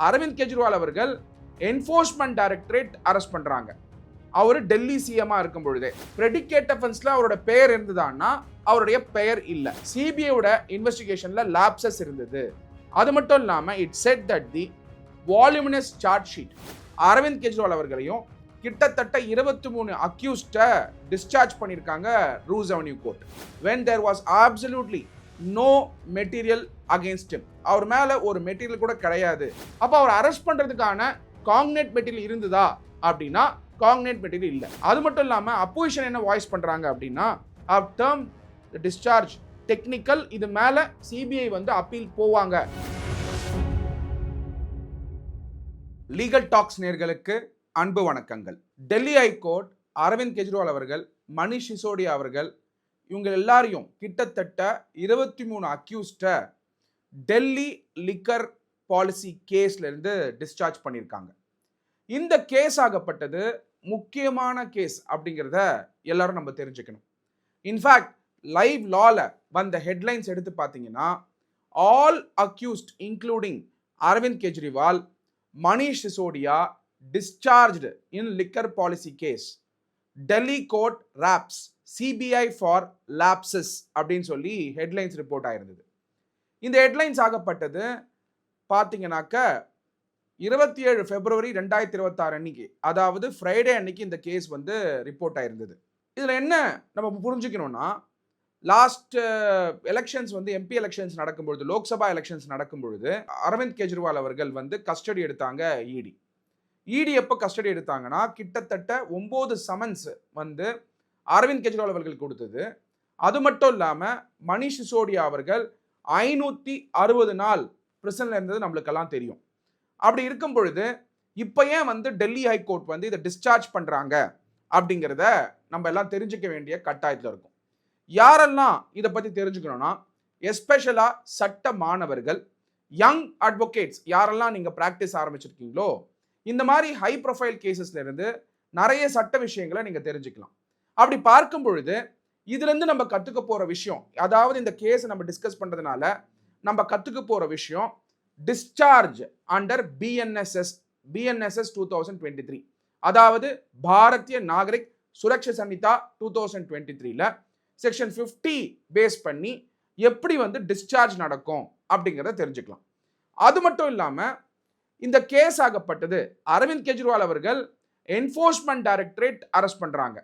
அரவிந்த் கெஜ்ரிவால் அவர்கள் enforcement directorate arrest பண்றாங்க. அவர் டெல்லி சிஎம்மா இருக்கும் பொழுதே பிரெடிகேட் அஃபென்ஸ்ல அவரோட பெயர் இருந்ததுன்னா அவருடைய பெயர் இல்ல. சிபிஐயோட இன்வெஸ்டிகேஷன்ல லாப்சஸ் இருந்தது. அது மட்டும் இல்லாம it said that the voluminous charge sheet Arvind Kejriwal அவர்களையும் கிட்டத்தட்ட 23 அக்யூஸ்ட டிஸ்சார்ஜ் பண்ணியிருக்காங்க Rouse Avenue court. when there was absolutely no material against him. அவர் மேல ஒரு மெட்டீரியல் கூட கிடையாது. அப்ப அவர் அரெஸ்ட் பண்றதுக்கான காக்னேட் மெட்டீரியல் இருந்ததா அப்படின்னா காக்னேட் மெட்டீரியல் இல்ல. அது மட்டும் இல்லாம அப்போசிஷன் என்ன வாய்ஸ் பண்றாங்க அப்படின்னா டேர்ம் டிஸ்சார்ஜ் டெக்னிக்கல், இது மேல சிபிஐ வந்து அப்பீல் போவாங்க. லீகல் டாக்ஸ் நேயர்களுக்கு அன்பு வணக்கங்கள். டெல்லி ஹைகோர்ட் அரவிந்த் கெஜ்ரிவால் அவர்கள், மணிஷ் சிசோடியா அவர்கள், இவங்க எல்லாரையும் கிட்டத்தட்ட 23 அக்யூஸ்ட டெல்லி லிக்கர் பாலிசி கேஸ்ல இருந்து டிஸ்சார்ஜ் பண்ணியிருக்காங்க. இந்த கேஸ் ஆகப்பட்டது முக்கியமான கேஸ் அப்படிங்கிறத எல்லாரும் நம்ம தெரிஞ்சுக்கணும். இன்ஃபேக்ட் லைவ் லால வந்த ஹெட்லைன்ஸ் எடுத்து பார்த்தீங்கன்னா all accused including Arvind Kejriwal, Manish Sisodia discharged in liquor policy case. Delhi court wraps CBI for lapses அப்படின்னு சொல்லி ஹெட்லைன்ஸ் ரிப்போர்ட் ஆயிருந்தது. இந்த ஹெட்லைன்ஸ் ஆகப்பட்டது பார்த்தீங்கன்னாக்க 27 பிப்ரவரி 2026 அன்னைக்கு, அதாவது ஃப்ரைடே அன்னைக்கு இந்த கேஸ் வந்து ரிப்போர்ட் ஆயிருந்தது. இதில் என்ன நம்ம புரிஞ்சுக்கணும்னா, லாஸ்ட் எலெக்ஷன்ஸ் வந்து எம்பி எலெக்ஷன்ஸ் நடக்கும்பொழுது, லோக்சபா எலெக்ஷன்ஸ் நடக்கும்பொழுது அரவிந்த் கெஜ்ரிவால் அவர்கள் வந்து கஸ்டடி எடுத்தாங்க இடி. இடி எப்போ கஸ்டடி எடுத்தாங்கன்னா கிட்டத்தட்ட 9 சமன்ஸ் வந்து அரவிந்த் கெஜ்ரிவால் அவர்கள் கொடுத்தது. அது மட்டும் இல்லாமல் மணிஷ் சிசோடியா அவர்கள் 560 நாள் பிரிசன்ல இருந்தது நம்மளுக்கெல்லாம் தெரியும். அப்படி இருக்கும் பொழுது இப்போ ஏன் வந்து டெல்லி ஹைகோர்ட் வந்து இதை டிஸ்சார்ஜ் பண்ணுறாங்க அப்படிங்கிறத நம்ம எல்லாம் தெரிஞ்சுக்க வேண்டிய கட்டாயத்தில் இருக்கும். யாரெல்லாம் இதை பற்றி தெரிஞ்சுக்கணும்னா, எஸ்பெஷலாக சட்ட மாணவர்கள், யங் அட்வொகேட்ஸ், யாரெல்லாம் நீங்கள் ப்ராக்டிஸ் ஆரம்பிச்சிருக்கீங்களோ இந்த மாதிரி ஹை ப்ரொஃபைல் கேசஸ்ல இருந்து நிறைய சட்ட விஷயங்களை நீங்க தெரிஞ்சுக்கலாம். அப்படி பார்க்கும் பொழுது இதுல இருந்து நம்ம கத்துக்க போற விஷயம், அதாவது இந்த கேஸ் நம்ம டிஸ்கஸ் பண்றதுனால நம்ம கத்துக்க போற விஷயம், டிஸ்சார்ஜ் அண்டர் பிஎன்எஸ்எஸ் 2023, அதாவது பாரதிய நாகரிக் சுரக்ஷா சம்ஹிதா 2023ல செக்ஷன் 50 பேஸ் பண்ணி எப்படி வந்து டிஸ்சார்ஜ் நடக்கும் அப்படிங்கிறத தெரிஞ்சுக்கலாம். அது மட்டும் இல்லாம இந்த கேஸ் ஆகப்பட்டது அரவிந்த் கெஜ்ரிவால் அவர்கள் என்ஃபோர்ஸ்மெண்ட் டைரக்டரேட் அரெஸ்ட் பண்றாங்க.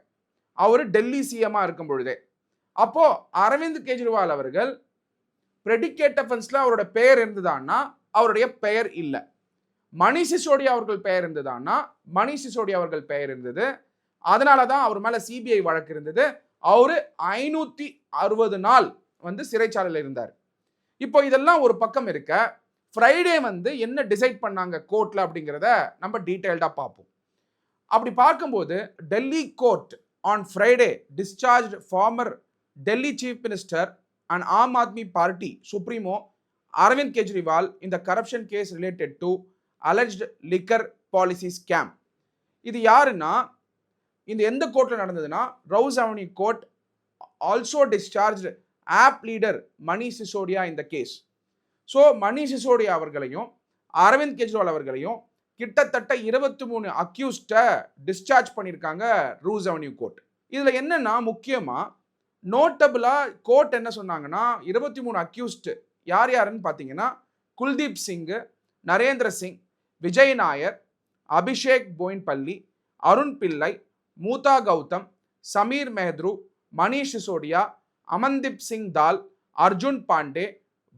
அவர் டெல்லி சிஎம்மா இருக்கும் பொழுதே. அப்போ அரவிந்த் கெஜ்ரிவால் அவர்கள் பிரெடிகேட் அஃபென்ஸ்ல அவரோட பெயர் இருந்ததுன்னா அவருடைய பெயர் இல்லை. மணிஷ் சிசோடியா அவர்கள் பெயர் இருந்ததுன்னா மணிஷ் சிசோடியா அவர்கள் பெயர் இருந்தது. அதனால தான் அவர் மேல சிபிஐ வழக்கு இருந்தது. அவரு 560 நாள் வந்து சிறைச்சாலையில் இருந்தார். இப்போ இதெல்லாம் ஒரு பக்கம் இருக்க, ஃப்ரைடே வந்து என்ன டிசைட் பண்ணாங்க கோர்ட்ல அப்படிங்கிறத நம்ம டீடைல்டா பார்ப்போம். அப்படி பார்க்கும்போது Delhi court on Friday discharge former Delhi chief minister and Aam Aadmi party supremo Arvind Kejriwal இந்த corruption case related to alleged liquor policy scam. இது யாருன்னா, இந்த எந்த கோர்ட்ல நடந்ததுன்னா Rouse avenue court also discharge of leader Manish Sisodia இந்த கேஸ். ஸோ மணிஷ் சிசோடியா அவர்களையும் அரவிந்த் கெஜ்ரிவால் அவர்களையும் கிட்டத்தட்ட 23 அக்யூஸ்ட டிஸ்சார்ஜ் பண்ணியிருக்காங்க ரூஸ் அவென்யூ கோர்ட். இதில் என்னன்னா முக்கியமாக நோட்டபிளாக கோர்ட் என்ன சொன்னாங்கன்னா, 23 அக்யூஸ்ட் யார் யாருன்னு பார்த்தீங்கன்னா குல்தீப் சிங், நரேந்திர சிங், விஜய் நாயர், அபிஷேக் போயின்பள்ளி, அருண் பிள்ளை, மூதா கௌதம், சமீர் மெஹத்ரு, மணிஷ் சிசோடியா, அமன்தீப் சிங் தால், Arjun Pandey,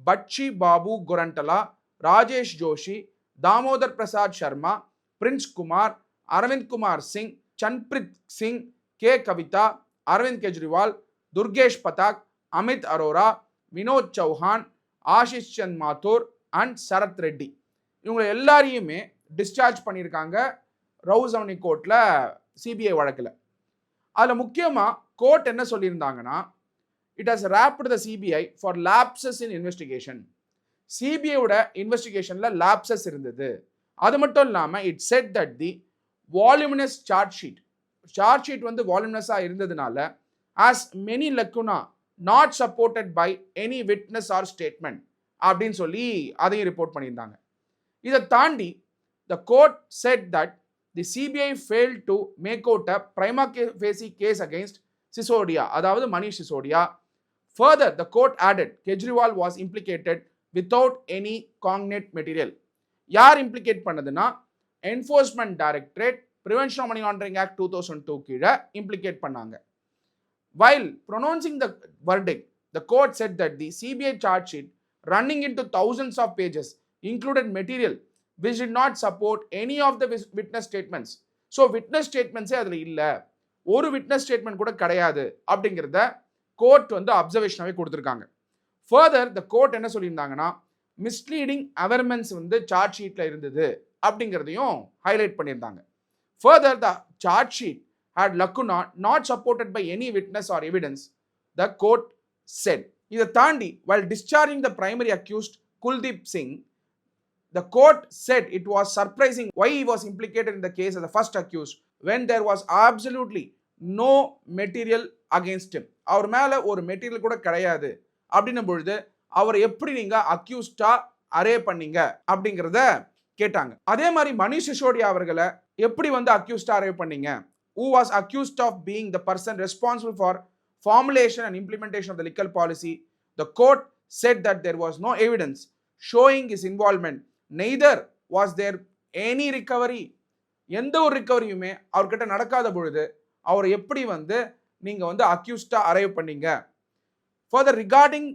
Butchi Babu Gorantla, Rajesh Joshi, Damodar Prasad Sharma, Prince Kumar, Arvind Kumar Singh, Sanpreet Singh, K Kavitha, Arvind Kejriwal, Durgesh Pathak, Amit Arora, Vinod Chauhan, Ashish Chand Mathur and Sarath Reddy, இவங்க எல்லாரையுமே டிஸ்சார்ஜ் பண்ணியிருக்காங்க ரவுஸ் அவென்யூ கோர்ட்ல சிபிஐ வழக்கில். அதில் முக்கியமாக கோர்ட் என்ன சொல்லியிருந்தாங்கன்னா, it has wrapped the CBI for lapses in investigation. சிபிஐயோட இன்வெஸ்டிகேஷன்ல லாப்சஸ் இருந்தது. அது மட்டும் இல்லாமல் it said that the voluminous charge sheet வந்து வால்யூமினஸாக இருந்ததுனால as many lacuna not supported by any witness or statement அப்படின்னு சொல்லி அதையும் ரிப்போர்ட் பண்ணியிருந்தாங்க. இதை தாண்டி the court said that the CBI failed to make out a prima facie case against Sisodia, அதாவது Manish Sisodia. Further, the court added Kejriwal was implicated without any cognate material. யார் implicate பண்ணதுன்னா enforcement directorate prevention of money laundering act 2002 கீழே implicate பண்ணாங்க. While pronouncing the verdict, the court said that the CBI charge sheet running into thousands of pages included material which did not support any of the witness statements. So witness statements அதில் இல்லை, ஒரு witness statement கூட கிடையாது அப்படிங்கிறத court வந்து அப்சர்வேஷனாகவே கொடுத்துருக்காங்க. Further the court என்ன சொல்லியிருந்தாங்கன்னா மிஸ்லீடிங் அவர்மென்ஸ் வந்து சார்ஜ் ஷீட்டில் இருந்தது அப்படிங்கிறதையும் ஹைலைட் பண்ணியிருந்தாங்க. Further the charge sheet had lacuna not supported by any witness or evidence, the court said. இதை தாண்டி while discharging the primary accused Kuldeep Singh, the court said it was surprising why he was implicated in the case as the first accused when there was absolutely no material against him. அவர் மேல ஒரு material கூட கிடையாது அப்படின்னும் பொழுது அவர் எப்படி நீங்க அக்யூஸ்டா array பண்ணீங்க அப்படிங்கிறத கேட்டாங்க. அதே மாதிரி மணிஷ் சிசோடியா அவர்களை எப்படி வந்து அக்யூஸ்டா அரே பண்ணீங்க? Who was accused of being the person responsible for formulation and implementation of the liquor policy. The court said that there was no evidence showing his involvement. Neither was there any recovery. எந்த ஒரு ரிகவரியுமே அவர்கிட்ட நடக்காத பொழுது அவர் எப்படி வந்து நீங்க வந்து அக்யூஸ்டா arrive பண்ணீங்க? Further, regarding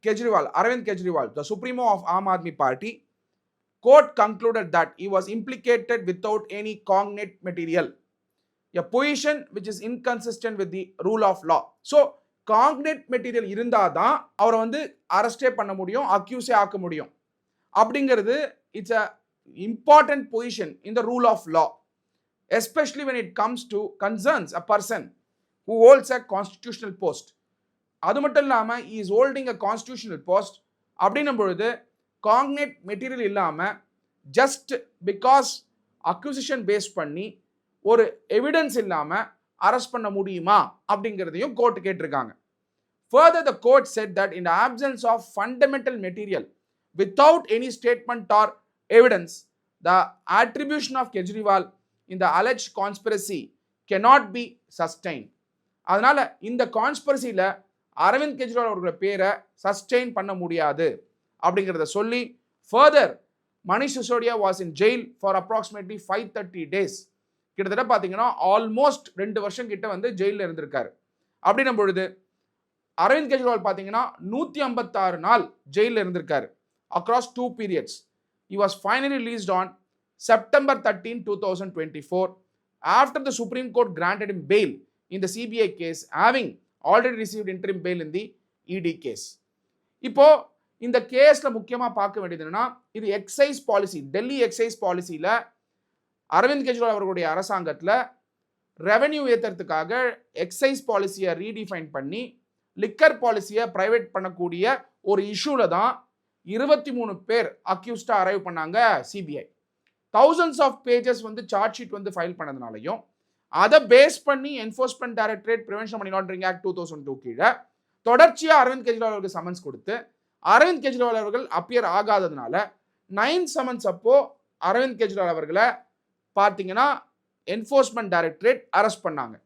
Kejriwal, Arvind Kejriwal, the supremo of Aam Aadmi Party, court concluded that he was implicated without any cognate material, a position which is inconsistent with the rule of law. So cognate material இருந்தாதான் அவரை வந்து அரெஸ்டே பண்ண முடியும், அக்யூஸே ஆக்க முடியும் அப்படிங்கிறது it's a important position in the rule of law, especially when it comes to concerns a person who holds a constitutional post. அது மட்டும் இல்லாமல் he is holding a constitutional post அப்படின்னும் பொழுது cognate material இல்லாமல் just because accusation பேஸ் பண்ணி ஒரு evidence இல்லாமல் arrest பண்ண முடியுமா அப்படிங்கிறதையும் கோர்ட் கேட்டிருக்காங்க. Further, the court said that in the absence of fundamental material, without any statement or evidence, the attribution of Kejriwal in the alleged conspiracy cannot be sustained. அதனால இந்த கான்ஸ்பிரசியில் அரவிந்த் கெஜ்ரிவால் அவர்களோட பேரை சஸ்டெயின் பண்ண முடியாது அப்படிங்கிறத சொல்லி further, Manish Sisodia was in jail for approximately 530 days. கிட்டத்தட்ட பார்த்தீங்கன்னா ஆல்மோஸ்ட் 2 வருஷம் கிட்ட வந்து ஜெயிலில் இருந்திருக்காரு. அப்படின்னும் பொழுது அரவிந்த் கெஜ்ரிவால் பார்த்தீங்கன்னா 156 நாள் ஜெயிலில் இருந்திருக்காரு across 2 periods. He was finally released on September 13, 2024 after the Supreme Court granted him bail in the CBI case, having already received interim bail in the ED case. இப்போ இந்த கேஸ்ல முக்கியமாக பார்க்க வேண்டியது என்னன்னா, இது எக்ஸைஸ் பாலிசி, டெல்லி எக்ஸைஸ் பாலிசியில் அரவிந்த் கெஜ்ரிவால் அவர்களுடைய அரசாங்கத்தில் ரெவென்யூ ஏற்றுறதுக்காக எக்ஸைஸ் பாலிசியை ரீடிஃபைன் பண்ணி லிக்கர் பாலிசியை ப்ரைவேட் பண்ணக்கூடிய ஒரு இஷ்யூவில் தான் 23 பேர் அக்யூஸ்டாக அரைவ் பண்ணாங்க சிபிஐ. thousands ஆஃப் பேஜஸ் வந்து சார்ஜ் ஷீட் வந்து ஃபைல் பண்ணதுனாலையும் அதை பேஸ் பண்ணி enforcement directorate prevention money laundering act 2002 கீழே தொடர்ச்சியாக அரவிந்த் கெஜ்ரிவால் அவர்களுக்கு சமன்ஸ் கொடுத்து அரவிந்த் கெஜ்ரிவால் அவர்கள் அப்பியர் ஆகாததுனால 9 சமன்ஸ் அப்போ அரவிந்த் கெஜ்ரிவால் அவர்களை பார்த்தீங்கன்னா என்ஃபோர்ஸ்மெண்ட் டைரக்டரேட் அரெஸ்ட் பண்ணாங்க.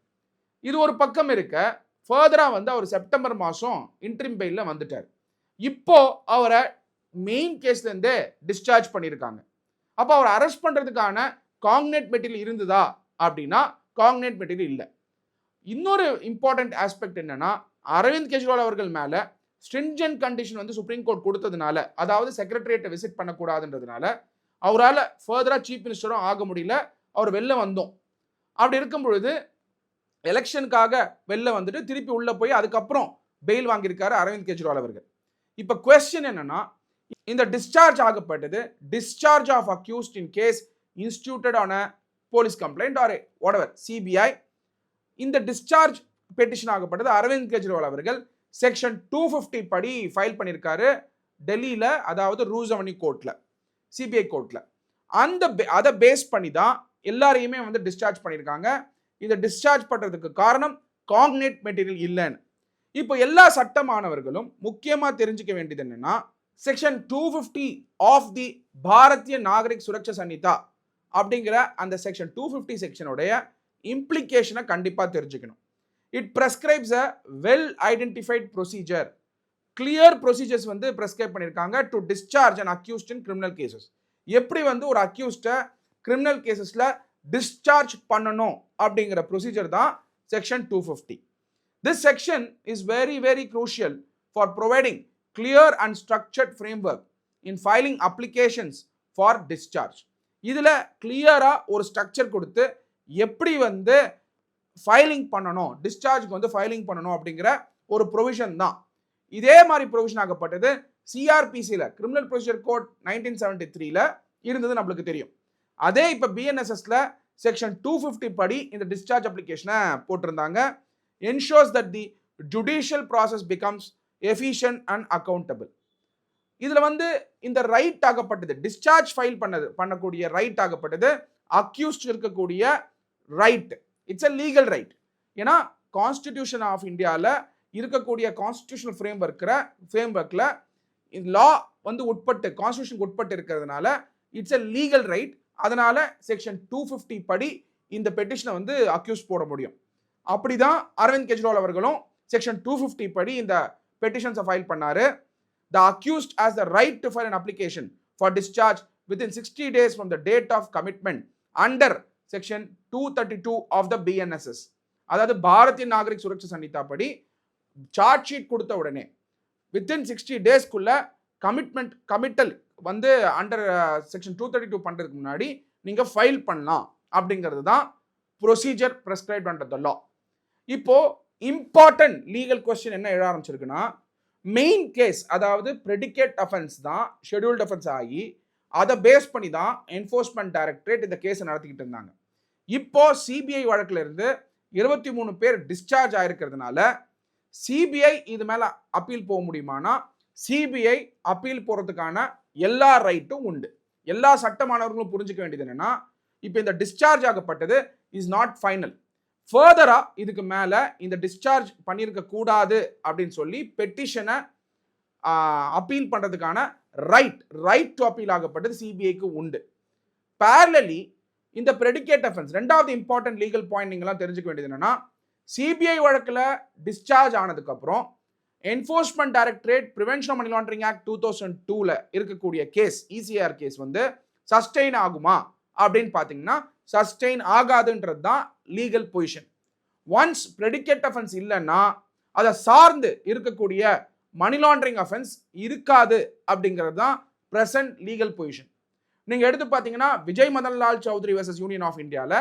இது ஒரு பக்கம் இருக்க ஃபர்தராக வந்து அவர் செப்டம்பர் மாதம் இன்ட்ரிம் பெயிலில் வந்துட்டார். இப்போ அவரை மெயின் கேஸ்லேருந்தே டிஸ்சார்ஜ் பண்ணியிருக்காங்க. அப்போ அவர் அரெஸ்ட் பண்ணுறதுக்கான காங்னேட் மெட்டீரியல் இருந்ததா அப்படின்னா காங்னேட் மெட்டீரியல் இல்லை. இன்னொரு இம்பார்ட்டன்ட் ஆஸ்பெக்ட் என்னன்னா, அரவிந்த் கெஜ்ரிவால் அவர்கள் மேலே ஸ்ட்ரிஞ்சன்ட் கண்டிஷன் வந்து சுப்ரீம் கோர்ட் கொடுத்ததுனால, அதாவது செக்ரட்டரியேட்டை விசிட் பண்ணக்கூடாதுன்றதுனால அவரால் ஃபர்தராக சீஃப் மினிஸ்டரும் ஆக முடியல. அவர் வெளில வந்தோம். அப்படி இருக்கும் பொழுது எலெக்ஷனுக்காக வெளில வந்துட்டு திருப்பி உள்ளே போய் அதுக்கப்புறம் பெயில் வாங்கியிருக்காரு அரவிந்த் கெஜ்ரிவால் அவர்கள். இப்போ குவெஸ்டின் என்னன்னா, இந்த டிஸ்சார்ஜ் ஆகப்பட்டது discharge of accused in case instituted on a police complaint or whatever CBI. இந்த டிஸ்சார்ஜ் பெட்டிஷன் ஆகப்பட்டது அரவிந்த் கெஜ்ரிவால் அவர்கள் செக்ஷன் 250 படி ஃபைல் பண்ணியிருக்காரு டெல்லியில், அதாவது ரூல்ஸ் அவென்யூ கோர்ட்டில், சிபிஐ கோர்ட்டில். அதை பேஸ் பண்ணி தான் எல்லாரையுமே வந்து டிஸ்சார்ஜ் பண்ணியிருக்காங்க. இதை டிஸ்சார்ஜ் பண்ணுறதுக்கு காரணம் காங்னேட் மெட்டீரியல் இல்லைன்னு. இப்போ எல்லா சட்ட மாணவர்களும் முக்கியமாக தெரிஞ்சுக்க வேண்டியது என்னென்னா, section 250 of the Bharatiya Nagarik Suraksha Sanhita அப்படிங்கிற அந்த செக்ஷன் 250 செக்ஷனுடைய இம்ப்ளிகேஷனை கண்டிப்பாக தெரிஞ்சுக்கணும். It prescribes a well identified procedure, clear procedures வந்து ப்ரெஸ்கிரைப் பண்ணியிருக்காங்க to discharge and accused in criminal cases. எப்படி வந்து ஒரு அக்யூஸ்டை கிரிமினல் கேசஸில் டிஸ்சார்ஜ் பண்ணணும் அப்படிங்கிற ப்ரொசீஜர் தான் section 250. This section is very very crucial for providing clear and structured framework in filing applications for discharge. இதில் கிளியராக ஒரு ஸ்ட்ரக்சர் கொடுத்து எப்படி வந்து ஃபைலிங் பண்ணணும், டிஸ்சார்ஜ்க்கு வந்து ஃபைலிங் பண்ணணும் அப்படிங்கிற ஒரு ப்ரொவிஷன் தான். இதே மாதிரி ப்ரொவிஷன் ஆகப்பட்டது சிஆர்பிசியில், கிரிமினல் ப்ரொசீஜர் கோட் 1973ல இருந்தது நம்மளுக்கு தெரியும். அதே இப்போ பிஎன்எஸ்எஸ்ல செக்ஷன் 250 படி இந்த டிஸ்சார்ஜ் அப்ளிகேஷனை போட்டிருந்தாங்க. Ensures that the judicial process becomes efficient and accountable. இதில் வந்து இந்த ரைட் ஆகப்பட்டது, டிஸ்சார்ஜ் ஃபைல் பண்ணக்கூடிய ரைட் ஆகப்பட்டது அக்யூஸ்ட் இருக்கக்கூடிய right. It's a legal right. ஏன்னா கான்ஸ்டிடியூஷன் ஆஃப் இந்தியாவில் இருக்கக்கூடிய கான்ஸ்டிடியூஷனல் ஃப்ரேம்வொர்க்கில் லா வந்து உட்பட்டு, கான்ஸ்டிடியூஷனுக்கு உட்பட்டு இருக்கிறதுனால இட்ஸ் அ லீகல் ரைட். அதனால செக்ஷன் 250 படி இந்த பெட்டிஷனை வந்து அக்யூஸ் போட முடியும். அப்படிதான் அரவிந்த் கெஜ்ரிவால் அவர்களும் செக்ஷன் 250 படி இந்த பெட்டிஷன்ஸை ஃபைல் பண்ணாரு. The accused has the right to file an application for discharge within 60 days from the date of commitment under section 232 of the BNSS. அதாவது பாரதிய நாகரிக் சுரக்ஷா சன்னிதா படி சார்ஜ் ஷீட் கொடுத்த உடனே வித்தின் 60 டேஸ்க்குள்ள கமிட்டல் வந்து அண்டர் செக்ஷன் 232 பண்றதுக்கு முன்னாடி நீங்க ஃபைல் பண்ணலாம் அப்படிங்கிறது தான் procedure prescribed under the law. இப்போ இம்பார்ட்டன்ட் லீகல் கொஸ்டின் என்ன எழ ஆரம்பிச்சிருக்குன்னா, மெயின் கேஸ் அதாவது ப்ரெடிகேட் அஃபென்ஸ் தான் ஷெட்யூல்ட் அஃபென்ஸ் ஆகி அதை பேஸ் பண்ணி தான் என்ஃபோர்ஸ்மெண்ட் டைரக்டரேட் இந்த கேஸை நடத்திக்கிட்டு இருந்தாங்க. இப்போ சிபிஐ வழக்கில் இருந்து 23 பேர் டிஸ்சார்ஜ் ஆயிருக்கிறதுனால சிபிஐ இது மேலே அப்பீல் போக முடியுமானா, சிபிஐ அப்பீல் போகிறதுக்கான எல்லா ரைட்டும் உண்டு. எல்லா சட்டமானவர்களும் புரிஞ்சுக்க வேண்டியது என்னன்னா, இப்போ இந்த டிஸ்சார்ஜ் ஆகப்பட்டது இஸ் நாட் ஃபைனல். ஃபர்தரா இதுக்கு மேல இந்த டிஸ்சார்ஜ் பண்ணியிருக்க கூடாது அப்படின்னு சொல்லி பெட்டிஷனை அப்பீல் பண்றதுக்கான ரைட் டு அப்பீல் ஆகப்பட்டது சிபிஐக்கு உண்டு. பேரலி இந்த ப்ரெடிகேட் அஃபென்ஸ், ரெண்டாவது இம்பார்ட்டன்ட் லீகல் பாயிண்ட் நீங்களாம் தெரிஞ்சுக்க வேண்டியது என்னன்னா, சிபிஐ வழக்கில் டிஸ்சார்ஜ் ஆனதுக்கு அப்புறம் enforcement directorate prevention of money laundering act 2002ல இருக்கக்கூடிய கேஸ், இசிஆர் கேஸ் வந்து சஸ்டெயின் ஆகுமா அப்படின்னு பார்த்தீங்கன்னா சஸ்டெயின் ஆகாதுன்றது தான் legal position. Once predicate offence இல்லைன்னா அதை சார்ந்து இருக்கக்கூடிய மணி லாண்டரிங் அஃபென்ஸ் இருக்காது அப்படிங்கிறது தான் பிரசன்ட் லீகல் பொசிஷன். நீங்கள் எடுத்து பார்த்தீங்கன்னா Vijay Madanlal Choudhary versus union of இந்தியாவில்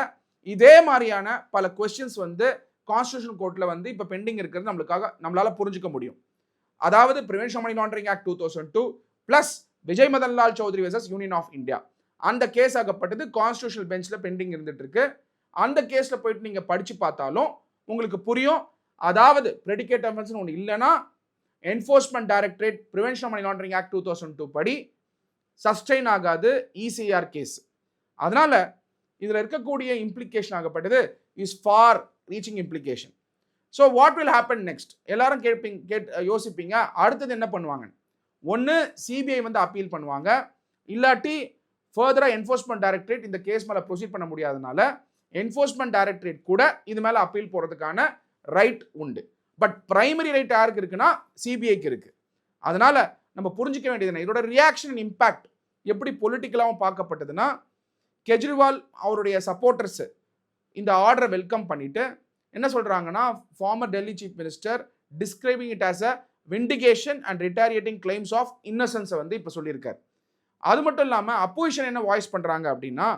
இதே மாதிரியான பல கொஸ்டின்ஸ் வந்து கான்ஸ்டிடியூஷன் கோர்ட்டில் வந்து இப்போ பெண்டிங் இருக்கிறது நம்மளால புரிஞ்சுக்க முடியும். அதாவது prevention of money laundering act 2002 plus Vijay Madanlal Choudhary versus union of India, அந்த கேஸ் ஆகப்பட்டது கான்ஸ்டிடியூஷனல் பெஞ்சில் பெண்டிங் இருந்துட்டு இருக்கு. அந்த கேஸில் போயிட்டு நீங்கள் படித்து பார்த்தாலும் உங்களுக்கு புரியும். அதாவது ப்ரெடிகேட் அஃபென்ஸ் ஒன்று இல்லைன்னா enforcement directorate prevention of money laundering act 2002 படி சஸ்டெயின் ஆகாது இசிஆர் கேஸ். அதனால இதில் இருக்கக்கூடிய இம்ப்ளிகேஷன் ஆகப்பட்டது is far reaching implication. So what will happen next? எல்லாரும் யோசிப்பீங்க அடுத்தது என்ன பண்ணுவாங்க. ஒன்று சிபிஐ வந்து அப்பீல் பண்ணுவாங்க, இல்லாட்டி ஃபர்தராக என்ஃபோர்ஸ்மெண்ட் டைரக்டரேட் இந்த கேஸ் மேலே ப்ரொசீட் பண்ண முடியாதனால என்ஃபோர்ஸ்மெண்ட் டைரக்டரேட் கூட இது மேலே அப்பீல் போகிறதுக்கான ரைட் உண்டு. பட் பிரைமரி ரைட் யாருக்கு இருக்குன்னா சிபிஐக்கு இருக்கு. அதனால நம்ம புரிஞ்சிக்க வேண்டியது இதோட ரியாக்ஷன் அண்ட் இம்பாக்ட் எப்படி பொலிட்டிக்கலாகவும் பார்க்கப்பட்டதுன்னா, கெஜ்ரிவால் அவருடைய சப்போர்ட்டர்ஸ் இந்த ஆர்டரை வெல்கம் பண்ணிட்டு என்ன சொல்றாங்கன்னா, former Delhi chief minister describing it as a vindication and reiterating claims of இன்னசென்ஸை வந்து இப்போ சொல்லியிருக்காரு. அது மட்டும் இல்லாமல் அப்போசிஷன் என்ன வாய்ஸ் பண்ணுறாங்க அப்படின்னா,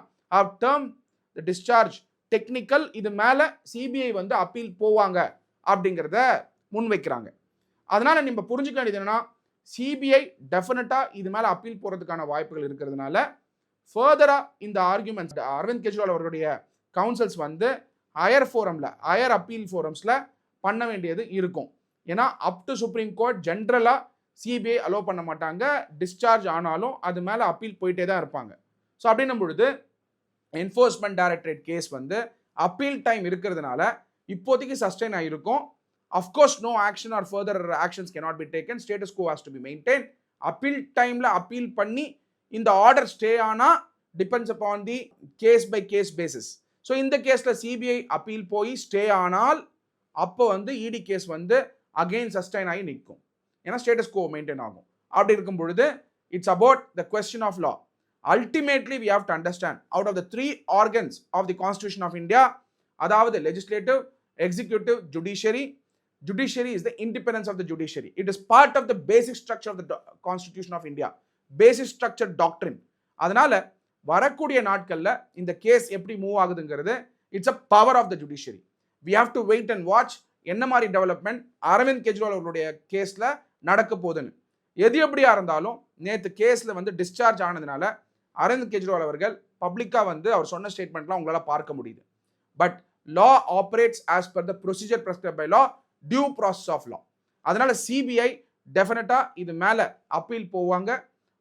டேர்ம் டிஸ்சார்ஜ் டெக்னிக்கல், இது மேலே சிபிஐ வந்து அப்பீல் போவாங்க அப்படிங்கிறத முன்வைக்கிறாங்க. அதனால நம்ம புரிஞ்சுக்க வேண்டியது என்னன்னா, சிபிஐ டெஃபினட்டாக இது மேலே அப்பீல் போகிறதுக்கான வாய்ப்புகள் இருக்கிறதுனால ஃபர்தராக இந்த ஆர்குமெண்ட்ஸ் அரவிந்த் கெஜ்ரிவால் அவர்களுடைய கவுன்சில்ஸ் வந்து ஹையர் அப்பீல் ஃபோரம்ஸில் பண்ண வேண்டியது இருக்கும். ஏன்னா அப் டு சுப்ரீம் கோர்ட் ஜென்ரலாக சிபிஐ அலோவ் பண்ண மாட்டாங்க. டிஸ்சார்ஜ் ஆனாலும் அது மேலே அப்பீல் போயிட்டே தான் இருப்பாங்க. ஸோ அப்படின்னும் பொழுது என்ஃபோர்ஸ்மெண்ட் டைரக்டரேட் கேஸ் வந்து அப்பீல் டைம் இருக்கிறதுனால இப்போதைக்கு சஸ்டெயின் ஆகிருக்கும். Of course no action or further actions cannot be taken, status quo has to be maintain. Appeal டைமில் அப்பீல் பண்ணி இந்த ஆர்டர் ஸ்டே ஆனால் depends upon the case by case basis. So இந்த கேஸில் சிபிஐ அப்பீல் போய் ஸ்டே ஆனால் அப்போ வந்து இடி கேஸ் வந்து அகெயின் சஸ்டைன் ஆகி நிற்கும். ஏன்னா ஸ்டேட்டஸ் கோ மெயின்டைன் ஆகும். அப்படி இருக்கும் பொழுது it's about the question of law. Ultimately, we have to understand out of the three organs of the Constitution of India, அதாவது legislative, executive, judiciary. Judiciary is the independence of the judiciary. It is part of the basic structure of the Constitution of India, basic structure doctrine. அதனால வரக்கூடிய நாட்கள்ல இந்த case எப்படி move ஆகுதுங்கிறது it's a power of the judiciary. We have to wait and watch என்ன மாதிரி development Aravind Kejriwal அவர்களுடைய கேஸ்ல நடக்க போகுதுன்னு. எது எப்படியா இருந்தாலும் நேற்று கேஸ்ல வந்து டிஸ்சார்ஜ் ஆனதுனால அரவிந்த் கெஜ்ரிவால் அவர்கள் பப்ளிக்காக வந்து அவர் சொன்ன ஸ்டேட்மெண்ட்லாம் உங்களால் பார்க்க முடியுது. But law operates as per the procedure prescribed by law, due process of law. அதனால சிபிஐ டெஃபினட்டாக இது மேலே அப்பீல் போவாங்க.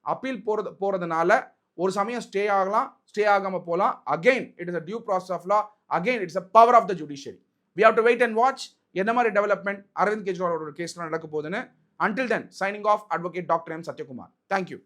அப்பீல் போகிறதுனால ஒரு சமயம் ஸ்டே ஆகலாம், ஸ்டே ஆகாமல் போகலாம். Again it is a due process of law, again it's a power of the judiciary. We have to wait and watch என்ன மாதிரி டெவலப்மெண்ட் அரவிந்த் கெஜ்ரிவாலோட கேஸ்லாம் நடக்க போகுதுன்னு. Until then, signing off, Advocate Dr. M. Satyakumar. Thank you.